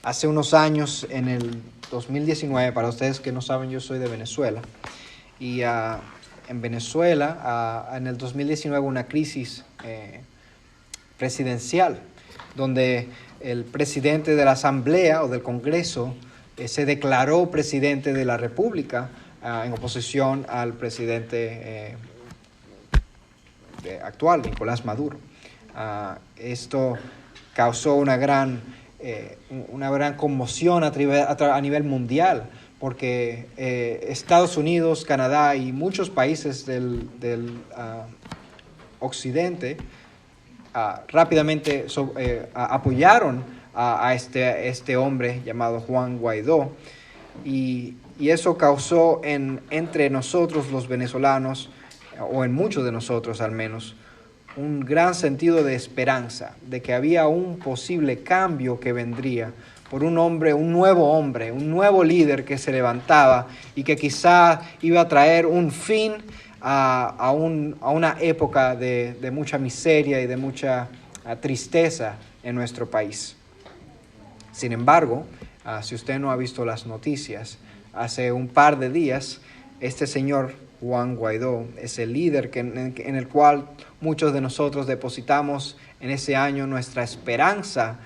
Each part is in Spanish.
Hace unos años, en el 2019, para ustedes que no saben, yo soy de Venezuela. Y en Venezuela, en el 2019, una crisis presidencial, donde el presidente de la Asamblea o del Congreso se declaró presidente de la República en oposición al presidente actual, Nicolás Maduro. Esto causó una gran conmoción a nivel mundial, porque Estados Unidos, Canadá y muchos países del occidente rápidamente apoyaron a este hombre llamado Juan Guaidó, y eso causó entre nosotros los venezolanos, o en muchos de nosotros al menos, un gran sentido de esperanza, de que había un posible cambio que vendría por un nuevo líder que se levantaba y que quizá iba a traer un fin a una época de mucha miseria y de mucha tristeza en nuestro país. Sin embargo, si usted no ha visto las noticias, hace un par de días, este señor Juan Guaidó es el líder en el cual muchos de nosotros depositamos en ese año nuestra esperanza.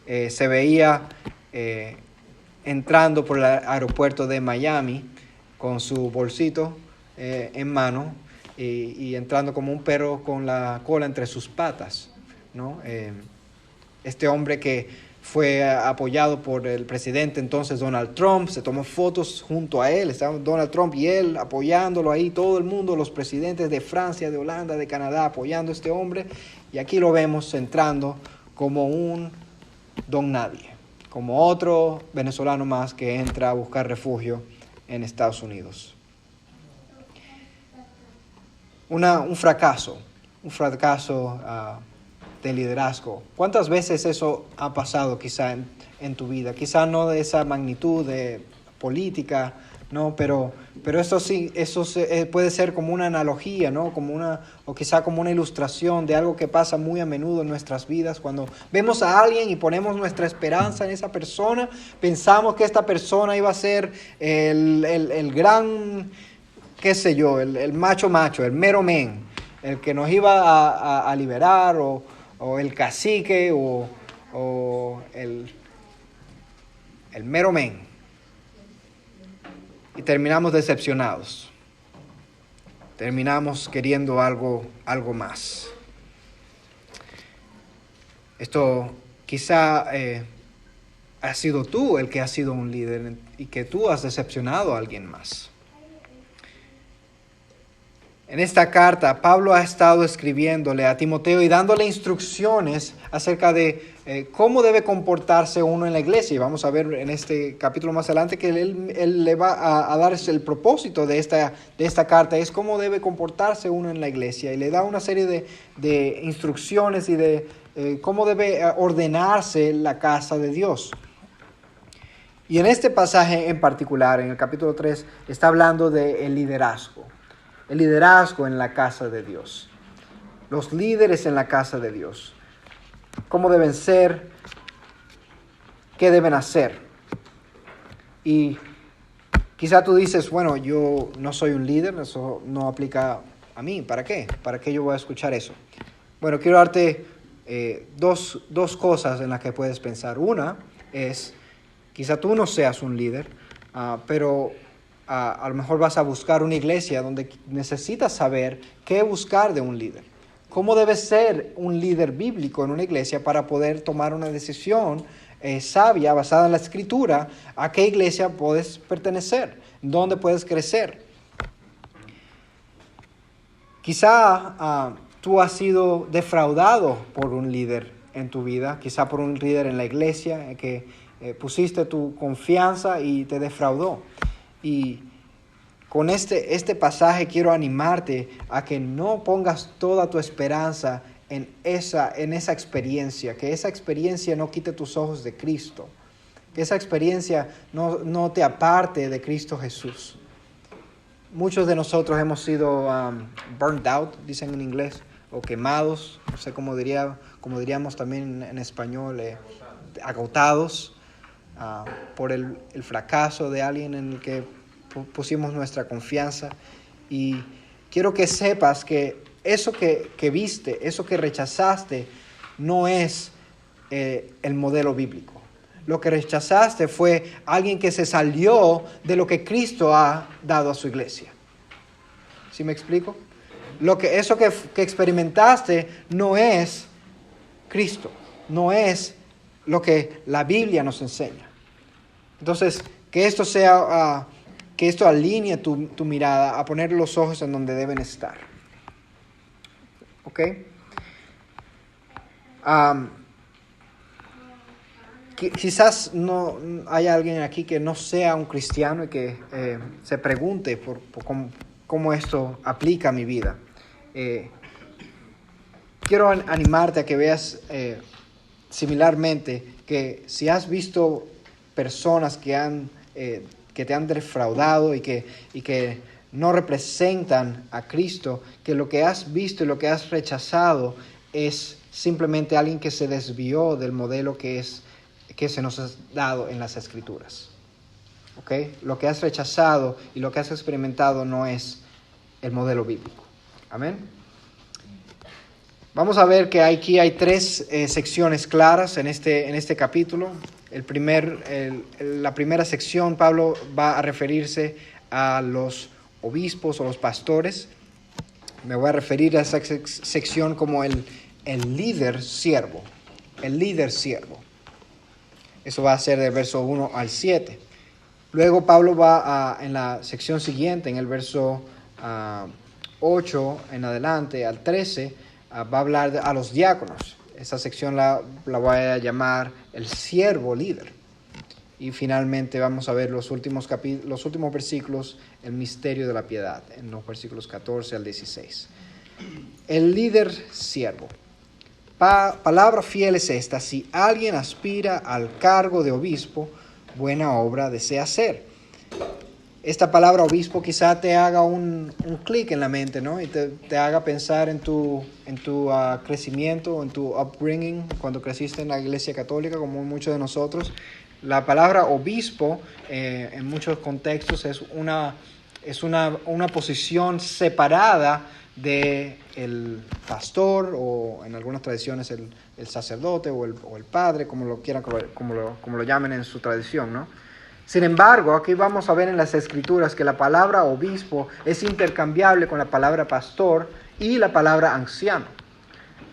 Se veía entrando por el aeropuerto de Miami con su bolsito en mano y entrando como un perro con la cola entre sus patas, ¿no? Este hombre que fue apoyado por el presidente entonces Donald Trump, se tomó fotos junto a él, estaban Donald Trump y él apoyándolo ahí, todo el mundo, los presidentes de Francia, de Holanda, de Canadá apoyando a este hombre, y aquí lo vemos entrando como un don nadie, como otro venezolano más que entra a buscar refugio en Estados Unidos. Un fracaso de liderazgo. ¿Cuántas veces eso ha pasado quizá en tu vida? Quizá no de esa magnitud de política, ¿no? Pero eso sí, puede ser como una analogía, ¿no? O quizá como una ilustración de algo que pasa muy a menudo en nuestras vidas. Cuando vemos a alguien y ponemos nuestra esperanza en esa persona, pensamos que esta persona iba a ser el gran, qué sé yo, el macho, el mero men, el que nos iba a liberar, o el cacique, o el mero men. Y terminamos decepcionados. Terminamos queriendo algo más. Esto quizá has sido tú el que has sido un líder y que tú has decepcionado a alguien más. En esta carta, Pablo ha estado escribiéndole a Timoteo y dándole instrucciones acerca de cómo debe comportarse uno en la iglesia. Y vamos a ver en este capítulo más adelante que él le va a dar el propósito de esta carta, es cómo debe comportarse uno en la iglesia. Y le da una serie de instrucciones y de cómo debe ordenarse la casa de Dios. Y en este pasaje en particular, en el capítulo 3, está hablando del liderazgo. El liderazgo en la casa de Dios. Los líderes en la casa de Dios. ¿Cómo deben ser? ¿Qué deben hacer? Y quizá tú dices, bueno, yo no soy un líder, eso no aplica a mí. ¿Para qué? ¿Para qué yo voy a escuchar eso? Bueno, quiero darte dos cosas en las que puedes pensar. Una es, quizá tú no seas un líder, pero a lo mejor vas a buscar una iglesia donde necesitas saber qué buscar de un líder. ¿Cómo debe ser un líder bíblico en una iglesia para poder tomar una decisión sabia, basada en la Escritura? ¿A qué iglesia puedes pertenecer? ¿Dónde puedes crecer? Quizá tú has sido defraudado por un líder en tu vida, quizá por un líder en la iglesia que pusiste tu confianza y te defraudó. Y con este pasaje quiero animarte a que no pongas toda tu esperanza en esa experiencia, que esa experiencia no quite tus ojos de Cristo, que esa experiencia no te aparte de Cristo Jesús. Muchos de nosotros hemos sido burned out, dicen en inglés, o quemados, no sé cómo diríamos también en español, agotados. por el fracaso de alguien en el que pusimos nuestra confianza. Y quiero que sepas que eso que viste, eso que rechazaste, no es el modelo bíblico. Lo que rechazaste fue alguien que se salió de lo que Cristo ha dado a su iglesia. ¿Sí me explico? Eso que experimentaste no es Cristo, no es lo que la Biblia nos enseña. Entonces, que esto alinee tu mirada a poner los ojos en donde deben estar. ¿Ok? Quizás no haya alguien aquí que no sea un cristiano y que se pregunte por cómo esto aplica a mi vida. Quiero animarte a que veas similarmente que si has visto personas que te han defraudado y que no representan a Cristo, que lo que has visto y lo que has rechazado es simplemente alguien que se desvió del modelo que se nos ha dado en las Escrituras. ¿Okay? Lo que has rechazado y lo que has experimentado no es el modelo bíblico. Amén. Vamos a ver que aquí hay 3 secciones claras en este capítulo. La primera sección, Pablo va a referirse a los obispos o los pastores. Me voy a referir a esa sección como el líder siervo. El líder siervo. Eso va a ser del verso 1 al 7. Luego Pablo va en la sección siguiente, en el verso 8 en adelante al 13, va a hablar a los diáconos. Esa sección la voy a llamar el siervo líder. Y finalmente vamos a ver los últimos versículos, el misterio de la piedad, en los versículos 14 al 16. El líder siervo. Palabra fiel es esta: si alguien aspira al cargo de obispo, buena obra desea hacer. Esta palabra obispo quizá te haga un clic en la mente, ¿no? Y te haga pensar en tu crecimiento, en tu upbringing, cuando creciste en la iglesia católica, como muchos de nosotros. La palabra obispo, en muchos contextos, es una posición separada del pastor, o en algunas tradiciones el sacerdote o el padre, como lo quieran, como lo llamen en su tradición, ¿no? Sin embargo, aquí vamos a ver en las Escrituras que la palabra obispo es intercambiable con la palabra pastor y la palabra anciano.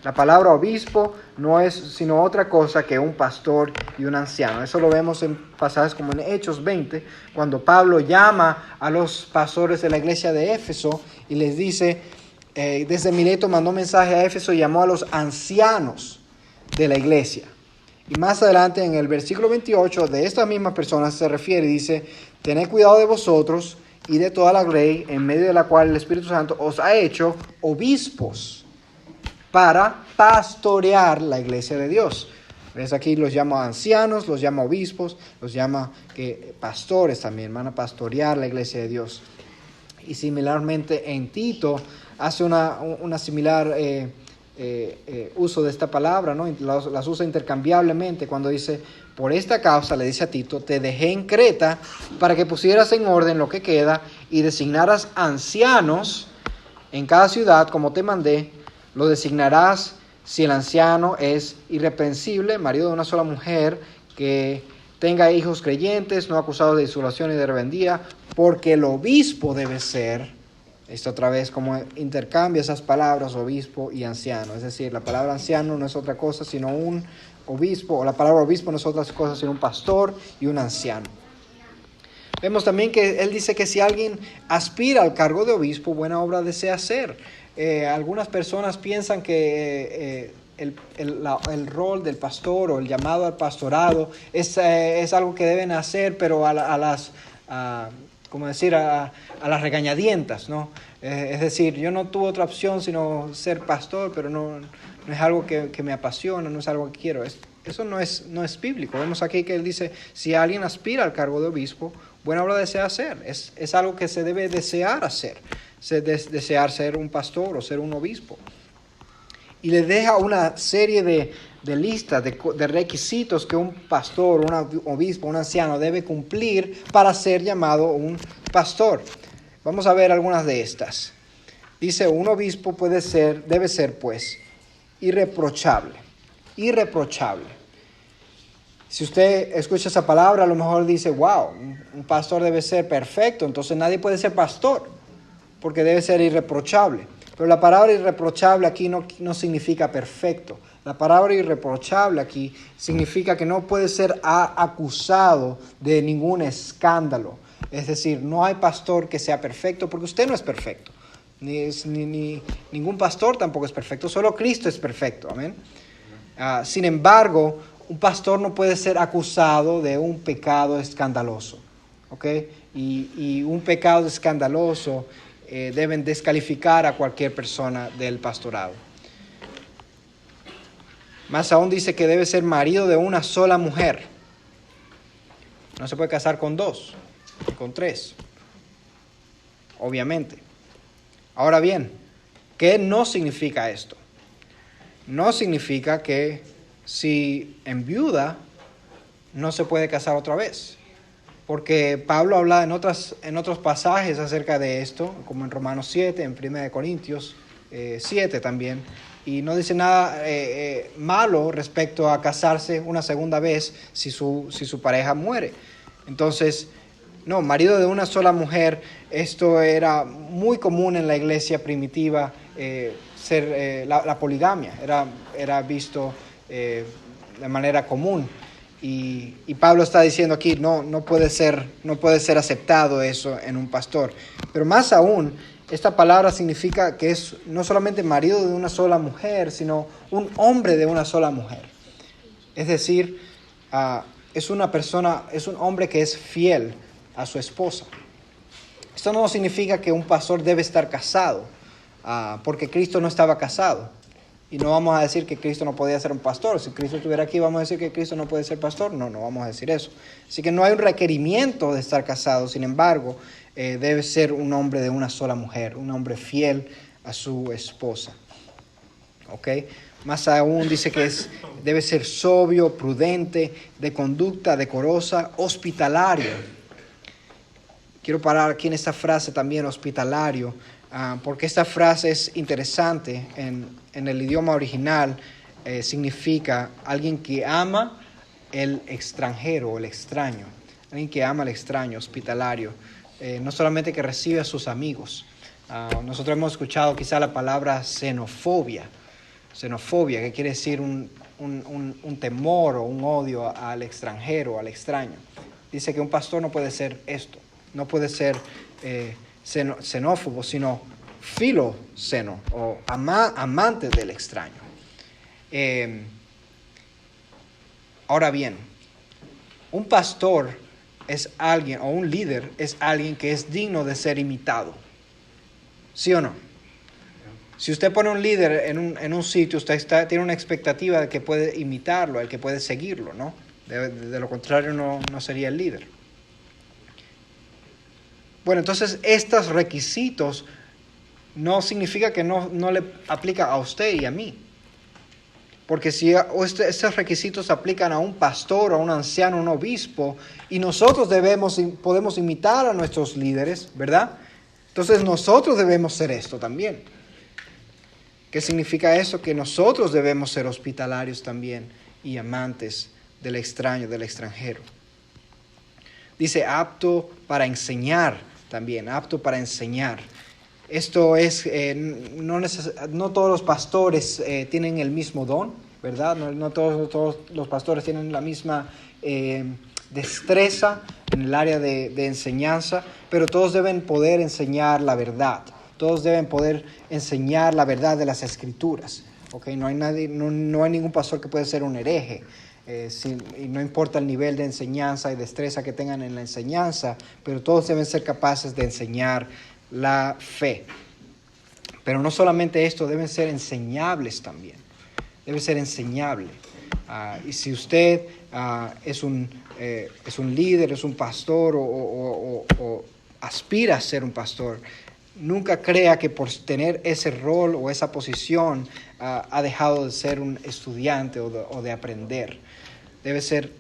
La palabra obispo no es sino otra cosa que un pastor y un anciano. Eso lo vemos en pasajes como en Hechos 20, cuando Pablo llama a los pastores de la iglesia de Éfeso y les dice, desde Mileto mandó mensaje a Éfeso y llamó a los ancianos de la iglesia. Y más adelante en el versículo 28 de estas mismas personas se refiere y dice, tened cuidado de vosotros y de toda la ley en medio de la cual el Espíritu Santo os ha hecho obispos para pastorear la iglesia de Dios. ¿Ves? Aquí los llama ancianos, los llama obispos, los llama pastores también, van a pastorear la iglesia de Dios. Y similarmente en Tito hace una similar uso de esta palabra, ¿no? Las usa intercambiablemente cuando dice, por esta causa, le dice a Tito, te dejé en Creta para que pusieras en orden lo que queda y designaras ancianos en cada ciudad como te mandé. Lo designarás si el anciano es irreprensible, marido de una sola mujer, que tenga hijos creyentes, no acusados de disolución y de rebeldía, porque el obispo debe ser. Esto otra vez como intercambia esas palabras obispo y anciano. Es decir, la palabra anciano no es otra cosa sino un obispo, o la palabra obispo no es otra cosa sino un pastor y un anciano. Vemos también que él dice que si alguien aspira al cargo de obispo, buena obra desea hacer. Algunas personas piensan que el rol del pastor o el llamado al pastorado es algo que deben hacer, pero a las regañadientas, ¿no? Es decir, yo no tuve otra opción sino ser pastor, pero no es algo que me apasiona, no es algo que quiero. Eso no es bíblico. Vemos aquí que él dice, si alguien aspira al cargo de obispo, buena obra desea hacer. Es algo que se debe desear hacer, desear ser un pastor o ser un obispo. y le deja una serie de listas, de requisitos que un pastor, un obispo, un anciano debe cumplir para ser llamado un pastor. Vamos a ver algunas de estas. Dice, un obispo debe ser pues irreprochable. Irreprochable. Si usted escucha esa palabra, a lo mejor dice, wow, un pastor debe ser perfecto, entonces nadie puede ser pastor, porque debe ser irreprochable. Pero la palabra irreprochable aquí no significa perfecto. La palabra irreprochable aquí significa que no puede ser acusado de ningún escándalo. Es decir, no hay pastor que sea perfecto, porque usted no es perfecto. Ningún pastor tampoco es perfecto, solo Cristo es perfecto. Amén. Sin embargo, un pastor no puede ser acusado de un pecado escandaloso. ¿Ok? Y un pecado escandaloso deben descalificar a cualquier persona del pastorado. Más aún dice que debe ser marido de una sola mujer. No se puede casar con 2, con 3, obviamente. Ahora bien, ¿qué no significa esto? No significa que si enviuda no se puede casar otra vez. Porque Pablo habla en otros pasajes acerca de esto, como en Romanos 7, en 1 Corintios 7 también, y no dice nada malo respecto a casarse una segunda vez si su pareja muere. Entonces, no, marido de una sola mujer, esto era muy común en la iglesia primitiva, la poligamia, era visto de manera común. Y Pablo está diciendo aquí, no puede ser aceptado eso en un pastor. Pero más aún, esta palabra significa que es no solamente marido de una sola mujer, sino un hombre de una sola mujer. Es decir, es un hombre que es fiel a su esposa. Esto no significa que un pastor debe estar casado, porque Cristo no estaba casado. Y no vamos a decir que Cristo no podía ser un pastor. Si Cristo estuviera aquí, ¿vamos a decir que Cristo no puede ser pastor? No vamos a decir eso. Así que no hay un requerimiento de estar casado. Sin embargo, debe ser un hombre de una sola mujer, un hombre fiel a su esposa. ¿Ok? Más aún dice que debe ser sobrio, prudente, de conducta decorosa, hospitalario. Quiero parar aquí en esta frase también, hospitalario, porque esta frase es interesante. En el idioma original significa alguien que ama el extranjero o el extraño. Alguien que ama al extraño, hospitalario. No solamente que recibe a sus amigos. Nosotros hemos escuchado quizá la palabra xenofobia. Xenofobia, que quiere decir un temor o un odio al extranjero, al extraño. Dice que un pastor no puede ser esto. No puede ser xenófobo, sino filoceno o amante del extraño. Ahora bien, un pastor es alguien, o un líder es alguien que es digno de ser imitado. ¿Sí o no? Si usted pone un líder en un sitio, usted tiene una expectativa de que puede imitarlo, el que puede seguirlo, ¿no? De lo contrario no sería el líder. Bueno, entonces estos requisitos no significa que no le aplica a usted y a mí. Porque si estos requisitos aplican a un pastor, a un anciano, a un obispo, y nosotros podemos imitar a nuestros líderes, ¿verdad? Entonces nosotros debemos ser esto también. ¿Qué significa eso? Que nosotros debemos ser hospitalarios también y amantes del extraño, del extranjero. Dice apto para enseñar también, apto para enseñar. Esto es, no todos los pastores tienen el mismo don, ¿verdad? No todos los pastores tienen la misma destreza en el área de enseñanza, pero todos deben poder enseñar la verdad. Todos deben poder enseñar la verdad de las Escrituras. ¿Okay? No hay ningún pastor que pueda ser un hereje. Y no importa el nivel de enseñanza y destreza que tengan en la enseñanza, pero todos deben ser capaces de enseñar la fe. Pero no solamente esto, deben ser enseñables también. Debe ser enseñable. Y si usted es un líder, es un pastor o aspira a ser un pastor, nunca crea que por tener ese rol o esa posición ha dejado de ser un estudiante o de aprender. Debe ser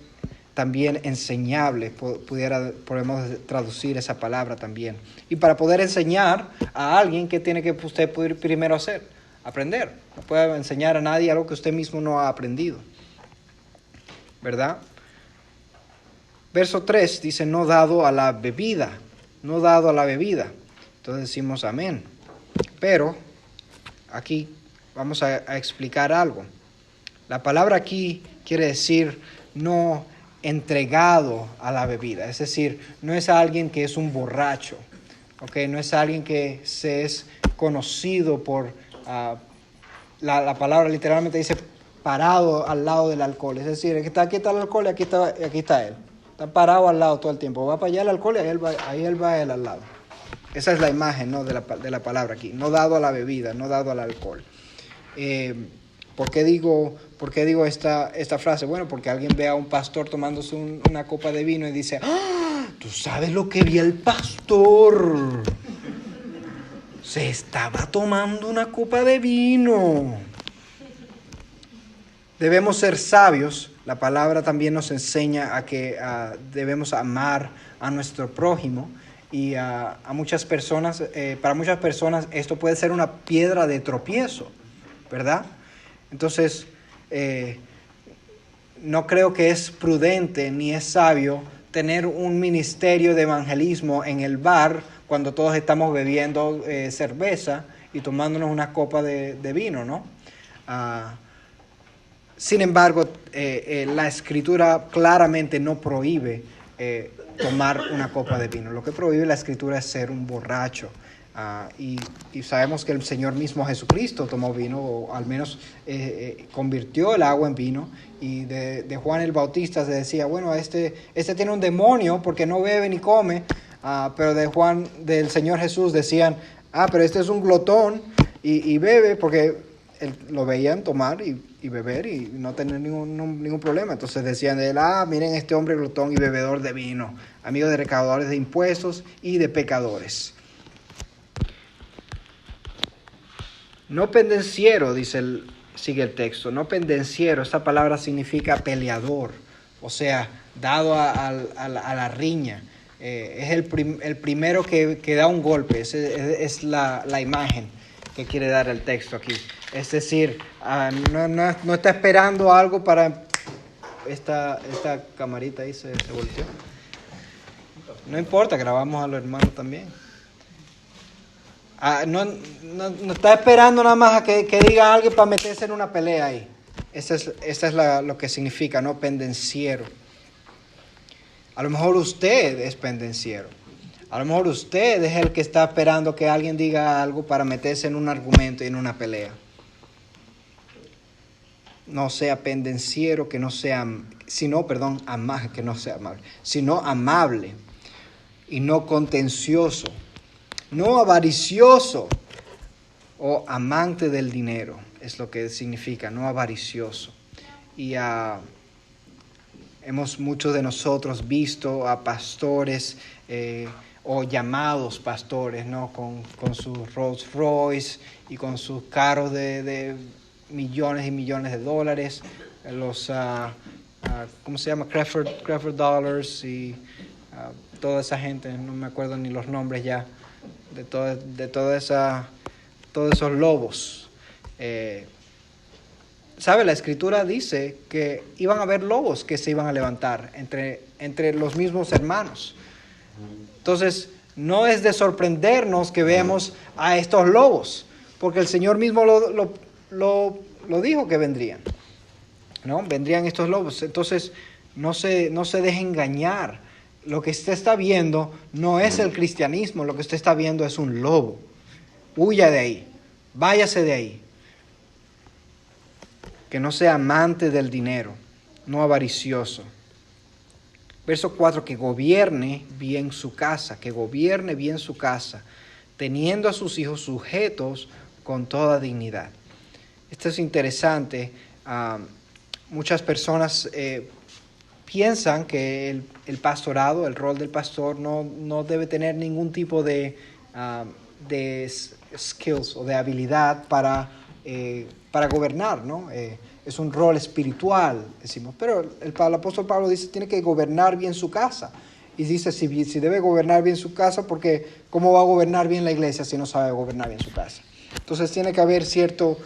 también enseñable, podemos traducir esa palabra también. Y para poder enseñar a alguien, ¿qué tiene que usted poder primero hacer? Aprender. No puede enseñar a nadie algo que usted mismo no ha aprendido, ¿verdad? Verso 3 dice, no dado a la bebida, no dado a la bebida. Entonces decimos amén. Pero aquí vamos a explicar algo. La palabra aquí quiere decir no entregado a la bebida. Es decir, no es alguien que es un borracho. ¿Okay? No es alguien que se es conocido por... la palabra literalmente dice parado al lado del alcohol. Es decir, aquí está el alcohol y aquí está él. Está parado al lado todo el tiempo. Va para allá el alcohol y ahí él va él al lado. Esa es la imagen, ¿no? de la palabra aquí. No dado a la bebida, no dado al alcohol. ¿Por qué digo esta frase? Bueno, porque alguien ve a un pastor tomándose una copa de vino y dice, ¡ah! ¿Tú sabes lo que vi el pastor? Se estaba tomando una copa de vino. Debemos ser sabios. La palabra también nos enseña a que debemos amar a nuestro prójimo. Y a muchas personas, para muchas personas esto puede ser una piedra de tropiezo, ¿verdad? Entonces, no creo que es prudente ni es sabio tener un ministerio de evangelismo en el bar cuando todos estamos bebiendo cerveza y tomándonos una copa de vino, ¿no? Sin embargo, la Escritura claramente no prohíbe tomar una copa de vino. Lo que prohíbe la Escritura es ser un borracho. Y sabemos que el Señor mismo Jesucristo tomó vino, o al menos convirtió el agua en vino. Y de Juan el Bautista se decía, bueno, este tiene un demonio porque no bebe ni come. Pero del Señor Jesús decían, pero este es un glotón y bebe, porque lo veían tomar y beber y no tener ningún problema. Entonces decían de él, miren este hombre glotón y bebedor de vino, amigo de recaudadores de impuestos y de pecadores. No pendenciero, sigue el texto, no pendenciero, esta palabra significa peleador, o sea, dado a la riña. Es el primero que da un golpe, es la imagen que quiere dar el texto aquí. Es decir, no está esperando algo para... Esta camarita ahí se volteó. No importa, grabamos a los hermanos también. No está esperando nada más a que diga alguien para meterse en una pelea ahí. Esa es lo que significa, no pendenciero. A lo mejor usted es pendenciero. A lo mejor usted es el que está esperando que alguien diga algo para meterse en un argumento y en una pelea. No sea pendenciero, que no sea amable, sino amable y no contencioso, no avaricioso o amante del dinero, es lo que significa, no avaricioso. Y muchos de nosotros visto a pastores o llamados pastores, ¿no? Con sus Rolls Royce y con sus carros de millones y millones de dólares, los ¿cómo se llama? Crawford Dollars y toda esa gente, no me acuerdo ni los nombres ya, de todos esos lobos. ¿Sabe? La Escritura dice que iban a haber lobos que se iban a levantar entre los mismos hermanos. Entonces, no es de sorprendernos que vemos a estos lobos, porque el Señor mismo lo dijo que vendrían, ¿no? Vendrían estos lobos. Entonces, no se deje engañar. Lo que usted está viendo no es el cristianismo, lo que usted está viendo es un lobo. Huya de ahí, váyase de ahí. Que no sea amante del dinero, no avaricioso. Verso 4, que gobierne bien su casa, teniendo a sus hijos sujetos con toda dignidad. Esto es interesante. Muchas personas piensan que el pastorado, el rol del pastor, no debe tener ningún tipo de de skills o de habilidad para gobernar, ¿no? Es un rol espiritual, decimos. Pero el apóstol Pablo dice tiene que gobernar bien su casa. Y dice, si debe gobernar bien su casa, porque ¿cómo va a gobernar bien la iglesia si no sabe gobernar bien su casa? Entonces tiene que haber cierto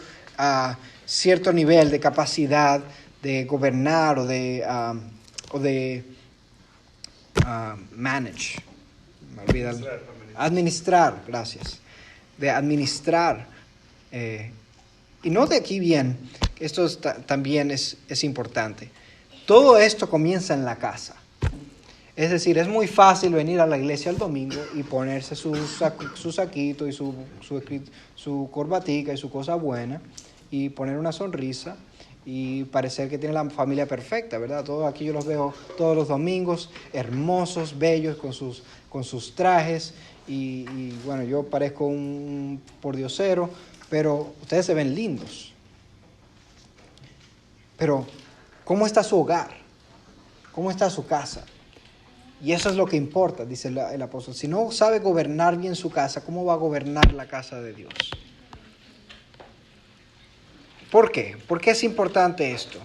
nivel de capacidad de gobernar o de manage. Me olvida. Administrar, gracias. De administrar. Y note aquí bien, esto también es importante. Todo esto comienza en la casa. Es decir, es muy fácil venir a la iglesia el domingo y ponerse su saquito y su corbatica y su cosa buena y poner una sonrisa y parecer que tiene la familia perfecta, ¿verdad? Todos aquí yo los veo todos los domingos, hermosos, bellos, con sus trajes y bueno, yo parezco un pordiosero, pero ustedes se ven lindos. Pero, ¿cómo está su hogar? ¿Cómo está su casa? Y eso es lo que importa, dice el apóstol. Si no sabe gobernar bien su casa, ¿cómo va a gobernar la casa de Dios? ¿Por qué? ¿Por qué es importante esto?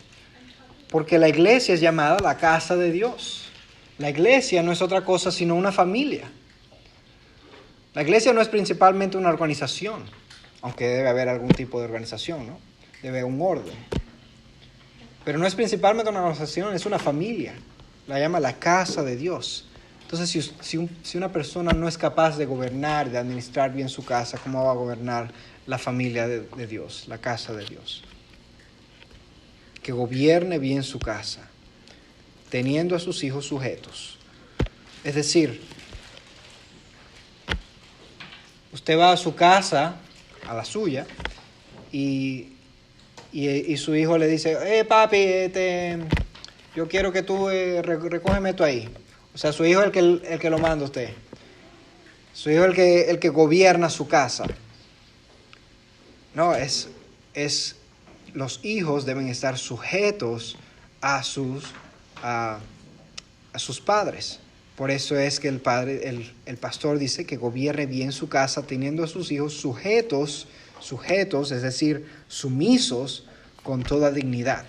Porque la iglesia es llamada la casa de Dios. La iglesia no es otra cosa sino una familia. La iglesia no es principalmente una organización, aunque debe haber algún tipo de organización, ¿no? Debe haber un orden. Pero no es principalmente una organización, es una familia. La llama la casa de Dios. Entonces, si una persona no es capaz de gobernar, de administrar bien su casa, ¿cómo va a gobernar la familia de Dios, la casa de Dios? Que gobierne bien su casa, teniendo a sus hijos sujetos. Es decir, usted va a su casa, a la suya, y su hijo le dice, papi, yo quiero que tú recógeme esto ahí. O sea, su hijo es el que lo manda a usted. Su hijo es el que gobierna su casa. No, los hijos deben estar sujetos a sus padres. Por eso es que el pastor dice que gobierne bien su casa, teniendo a sus hijos sujetos, es decir, sumisos con toda dignidad.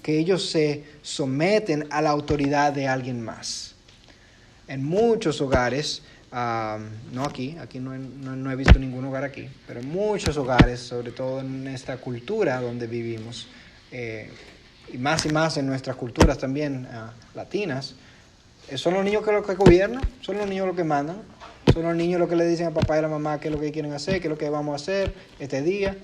Que ellos se someten a la autoridad de alguien más. En muchos hogares, no aquí no he visto ningún hogar aquí, pero en muchos hogares, sobre todo en esta cultura donde vivimos, y más en nuestras culturas también latinas, son los niños los que gobiernan, son los niños los que mandan, son los niños los que le dicen al papá y a la mamá qué es lo que quieren hacer, qué es lo que vamos a hacer este día.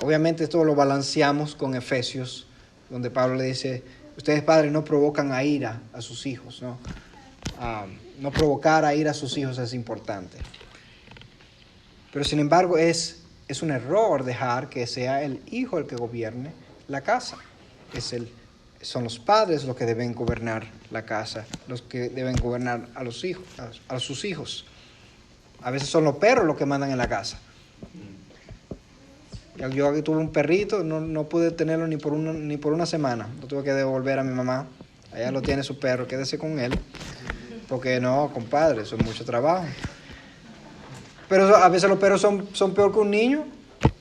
Obviamente esto lo balanceamos con Efesios, donde Pablo le dice, ustedes padres no provocan a ira a sus hijos, ¿no? No provocar a ira a sus hijos es importante. Pero sin embargo es un error dejar que sea el hijo el que gobierne la casa. Son los padres los que deben gobernar la casa, los que deben gobernar a los hijos, a sus hijos. A veces son los perros los que mandan en la casa. Yo aquí tuve un perrito, no pude tenerlo ni por una semana. Lo tuve que devolver a mi mamá. Allá lo tiene su perro, quédese con él. Porque no, compadre, eso es mucho trabajo. Pero a veces los perros son peor que un niño.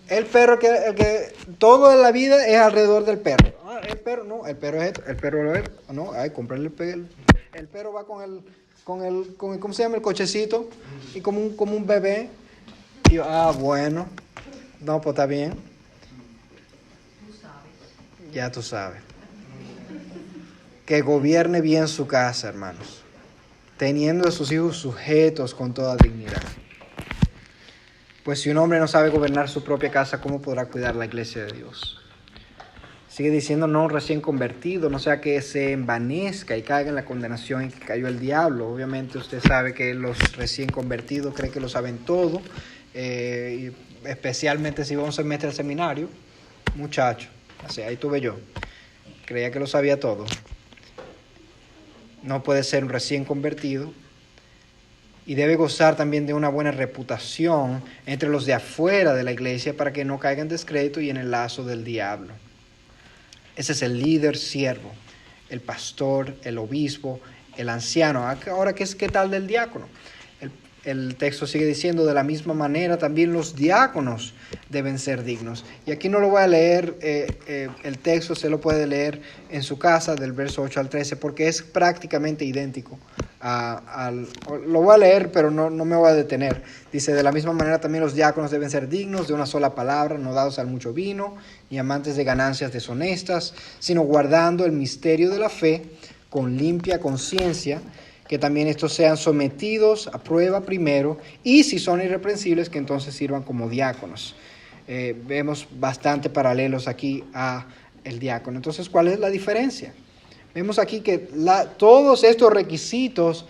El perro el que toda la vida es alrededor del perro. El perro no, el perro es esto, el perro lo es. No, comprarle el perro va con el ¿cómo se llama? El cochecito. Y como un bebé. Y yo, bueno. No, pues está bien. Ya tú sabes. Que gobierne bien su casa, hermanos. Teniendo a sus hijos sujetos con toda dignidad. Pues si un hombre no sabe gobernar su propia casa, ¿cómo podrá cuidar la iglesia de Dios? Sigue diciendo, no recién convertido, no sea que se envanezca y caiga en la condenación en que cayó el diablo. Obviamente usted sabe que los recién convertidos creen que lo saben todo. Y especialmente si vamos a meter al seminario, muchacho, así ahí tuve yo, creía que lo sabía todo. No puede ser un recién convertido y debe gozar también de una buena reputación entre los de afuera de la iglesia para que no caiga en descrédito y en el lazo del diablo. Ese es el líder siervo, el pastor, el obispo, el anciano. Ahora, ¿qué tal del diácono? el texto sigue diciendo, de la misma manera también los diáconos deben ser dignos. Y aquí no lo voy a leer, el texto se lo puede leer en su casa del verso 8 al 13 porque es prácticamente idéntico. Lo voy a leer, pero no me voy a detener. Dice, de la misma manera también los diáconos deben ser dignos de una sola palabra, no dados al mucho vino, ni amantes de ganancias deshonestas, sino guardando el misterio de la fe con limpia conciencia, que también estos sean sometidos a prueba primero, y si son irreprensibles, que entonces sirvan como diáconos. Vemos bastante paralelos aquí a el diácono. Entonces, ¿cuál es la diferencia? Vemos aquí que todos estos requisitos,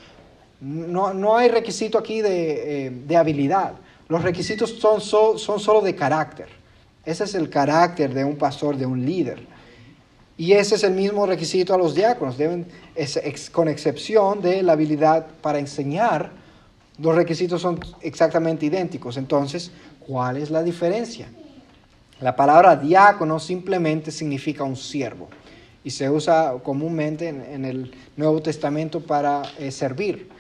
no hay requisito aquí de habilidad. Los requisitos son solo de carácter. Ese es el carácter de un pastor, de un líder. Y ese es el mismo requisito a los diáconos. Con excepción de la habilidad para enseñar, los requisitos son exactamente idénticos. Entonces, ¿cuál es la diferencia? La palabra diácono simplemente significa un siervo y se usa comúnmente en el Nuevo Testamento para servir.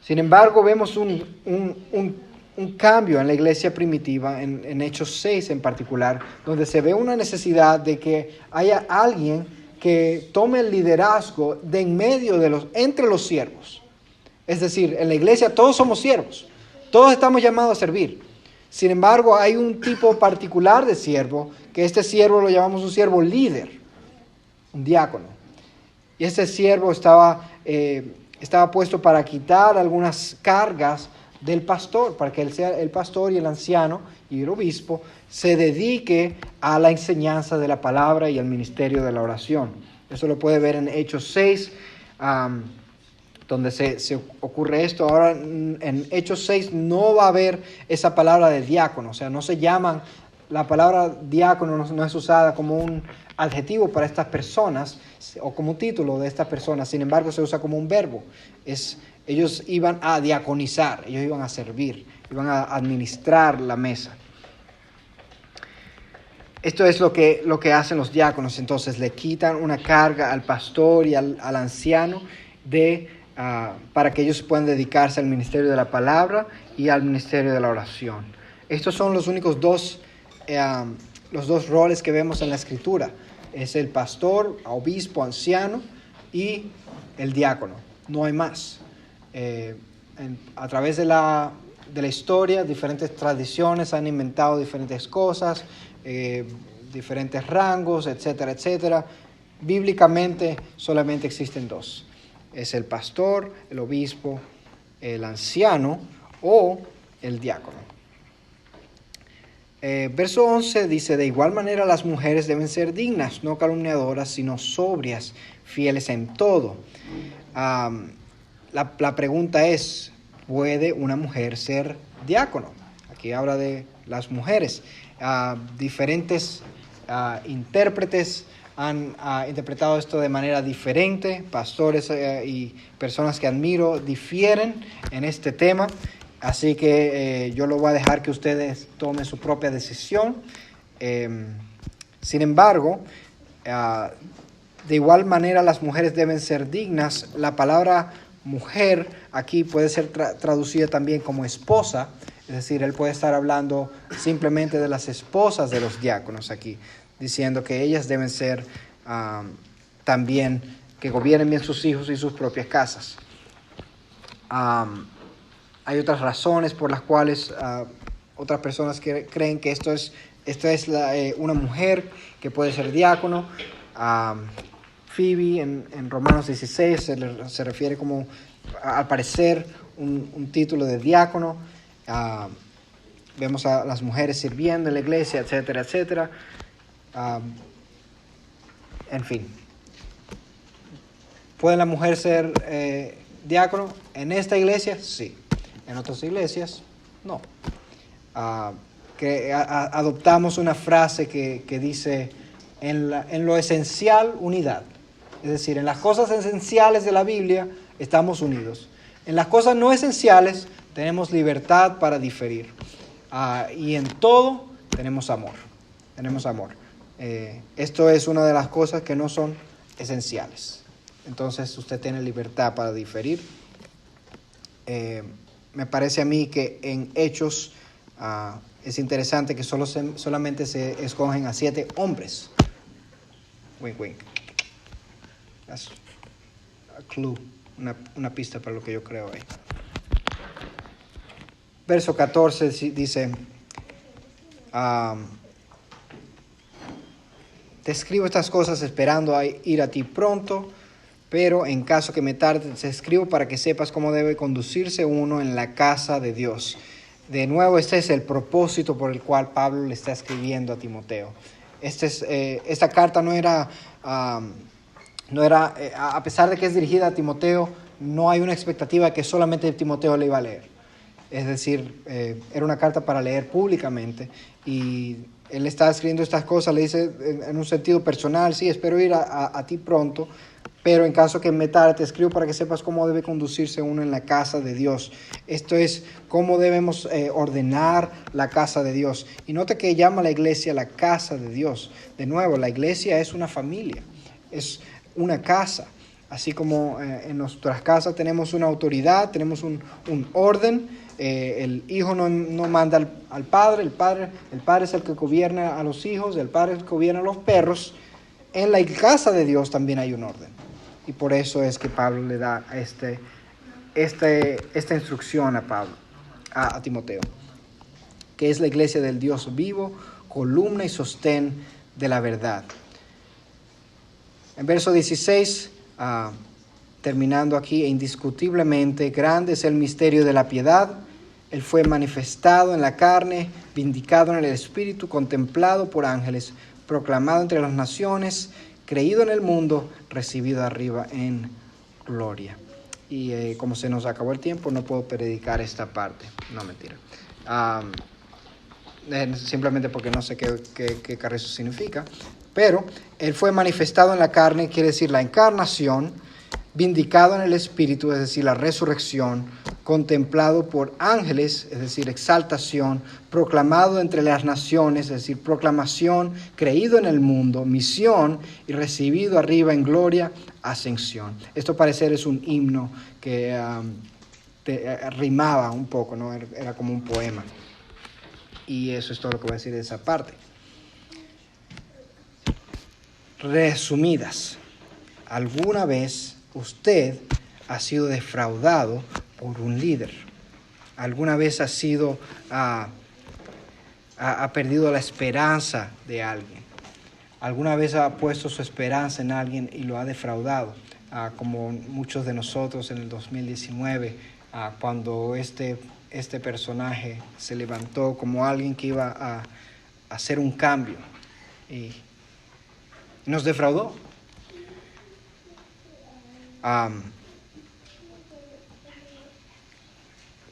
Sin embargo, vemos un cambio en la iglesia primitiva, en Hechos 6 en particular, donde se ve una necesidad de que haya alguien que tome el liderazgo de en medio entre los siervos. Es decir, en la iglesia todos somos siervos, todos estamos llamados a servir. Sin embargo, hay un tipo particular de siervo, que este siervo lo llamamos un siervo líder, un diácono. Y este siervo estaba puesto para quitar algunas cargas del pastor, para que él sea el pastor y el anciano y el obispo se dedique a la enseñanza de la palabra y al ministerio de la oración. Eso lo puede ver en Hechos 6, donde se ocurre esto. Ahora en Hechos 6 no va a haber esa palabra de diácono, o sea, no se llaman, la palabra diácono no es usada como un adjetivo para estas personas o como título de estas personas, sin embargo se usa como un verbo. Ellos iban a diaconizar, ellos iban a servir, iban a administrar la mesa. Esto es lo que hacen los diáconos. Entonces le quitan una carga al pastor y al anciano para que ellos puedan dedicarse al ministerio de la palabra y al ministerio de la oración. Estos son los únicos dos roles que vemos en la Escritura. Es el pastor, obispo, anciano y el diácono. No hay más. A través de la historia, diferentes tradiciones han inventado diferentes cosas, diferentes rangos, etcétera, etcétera. Bíblicamente solamente existen dos. Es el pastor, el obispo, el anciano o el diácono. Verso 11 dice, de igual manera las mujeres deben ser dignas, no calumniadoras, sino sobrias, fieles en todo. La pregunta es, ¿puede una mujer ser diácono? Aquí habla de las mujeres. Diferentes intérpretes han interpretado esto de manera diferente. Pastores y personas que admiro difieren en este tema. Así que yo lo voy a dejar que ustedes tomen su propia decisión. Sin embargo, de igual manera las mujeres deben ser dignas. La palabra mujer aquí puede ser traducida también como esposa. Es decir, él puede estar hablando simplemente de las esposas de los diáconos aquí, diciendo que ellas deben ser también, que gobiernen bien sus hijos y sus propias casas. Hay otras razones por las cuales otras personas creen que esto es una mujer que puede ser diácono. Phoebe en Romanos 16 se refiere como, al parecer, un título de diácono. Vemos a las mujeres sirviendo en la iglesia, etcétera, etcétera. En fin. ¿Puede la mujer ser diácono? En esta iglesia, sí. En otras iglesias, no. Adoptamos una frase que dice, en lo esencial, unidad. Es decir, en las cosas esenciales de la Biblia estamos unidos. En las cosas no esenciales tenemos libertad para diferir. Y en todo tenemos amor. Tenemos amor. Esto es una de las cosas que no son esenciales. Entonces usted tiene libertad para diferir. me parece a mí que en Hechos es interesante que solamente se escogen a 7 hombres. Wink, wink. That's a clue, una pista para lo que yo creo ahí. Verso 14 dice, te escribo estas cosas esperando ir a ti pronto, pero en caso que me tarde te escribo para que sepas cómo debe conducirse uno en la casa de Dios. De nuevo, este es el propósito por el cual Pablo le está escribiendo a Timoteo. Esta carta no era, a pesar de que es dirigida a Timoteo, no hay una expectativa de que solamente Timoteo le iba a leer. Es decir, era una carta para leer públicamente, y él está escribiendo estas cosas, le dice en un sentido personal, sí, espero ir a ti pronto, pero en caso que me tarde te escribo para que sepas cómo debe conducirse uno en la casa de Dios. Esto es cómo debemos ordenar la casa de Dios. Y note que llama a la iglesia la casa de Dios. De nuevo, la iglesia es una familia, es una casa. Así como en nuestras casas tenemos una autoridad, tenemos un orden. El hijo no manda al padre, el padre es el que gobierna a los hijos, el padre es el que gobierna a los perros. En la casa de Dios también hay un orden. Y por eso es que Pablo le da esta instrucción a Timoteo, que es la iglesia del Dios vivo, columna y sostén de la verdad. En verso 16, terminando aquí, indiscutiblemente grande es el misterio de la piedad. Él fue manifestado en la carne, vindicado en el espíritu, contemplado por ángeles, proclamado entre las naciones, creído en el mundo, recibido arriba en gloria. Y como se nos acabó el tiempo, no puedo predicar esta parte. No, mentira. Simplemente porque no sé qué eso significa. Pero Él fue manifestado en la carne, quiere decir la encarnación, vindicado en el espíritu, es decir, la resurrección, contemplado por ángeles, es decir, exaltación, proclamado entre las naciones, es decir, proclamación, creído en el mundo, misión, y recibido arriba en gloria, ascensión. Esto parecer es un himno que rimaba un poco, ¿no? Era como un poema. Y eso es todo lo que voy a decir de esa parte. Resumidas, ¿alguna vez usted ha sido defraudado por un líder? ¿Alguna vez ha perdido la esperanza de alguien? ¿Alguna vez ha puesto su esperanza en alguien y lo ha defraudado? Como muchos de nosotros en el 2019, cuando este personaje se levantó como alguien que iba a hacer un cambio y nos defraudó.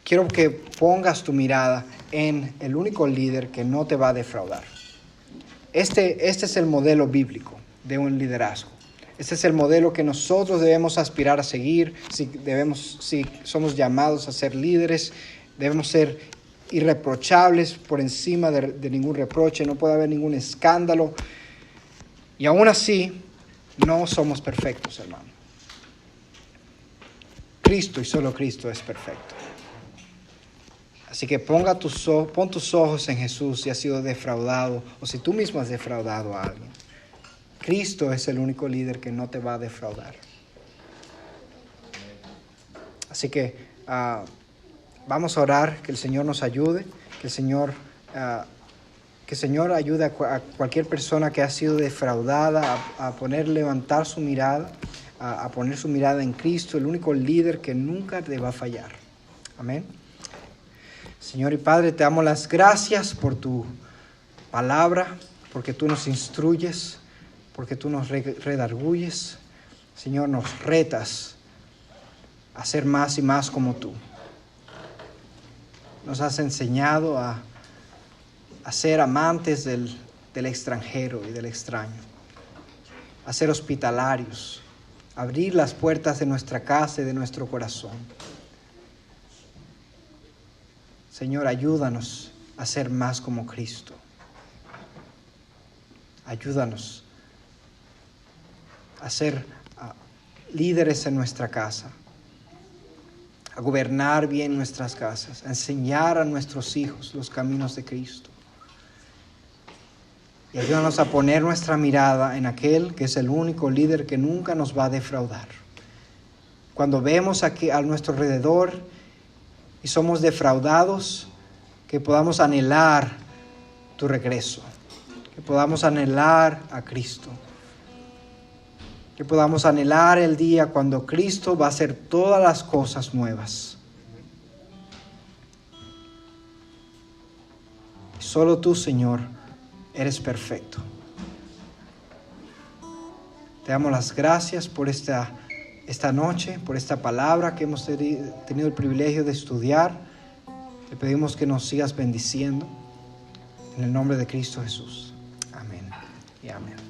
Quiero que pongas tu mirada en el único líder que no te va a defraudar. Este es el modelo bíblico de un liderazgo. Este es el modelo que nosotros debemos aspirar a seguir. Si somos llamados a ser líderes, debemos ser irreprochables, por encima de ningún reproche. No puede haber ningún escándalo. Y aún así, no somos perfectos, hermano. Cristo y solo Cristo es perfecto. Así que pon tus ojos en Jesús si has sido defraudado o si tú mismo has defraudado a alguien. Cristo es el único líder que no te va a defraudar. Así que vamos a orar, que el Señor nos ayude, que el Señor ayude a cualquier persona que ha sido defraudada a levantar su mirada, a poner su mirada en Cristo, el único líder que nunca te va a fallar. Amén. Señor y Padre, te damos las gracias por tu palabra, porque tú nos instruyes, porque tú nos redarguyes. Señor, nos retas a ser más y más como tú. Nos has enseñado a ser amantes del extranjero y del extraño, a ser hospitalarios, a abrir las puertas de nuestra casa y de nuestro corazón. Señor, ayúdanos a ser más como Cristo. Ayúdanos a ser líderes en nuestra casa, a gobernar bien nuestras casas, a enseñar a nuestros hijos los caminos de Cristo. Y ayúdanos a poner nuestra mirada en aquel que es el único líder que nunca nos va a defraudar. Cuando vemos aquí a nuestro alrededor y somos defraudados, que podamos anhelar tu regreso, que podamos anhelar a Cristo, que podamos anhelar el día cuando Cristo va a hacer todas las cosas nuevas. Solo tú, Señor, eres perfecto. Te damos las gracias por esta noche, por esta palabra que hemos tenido el privilegio de estudiar. Te pedimos que nos sigas bendiciendo. En el nombre de Cristo Jesús. Amén y amén.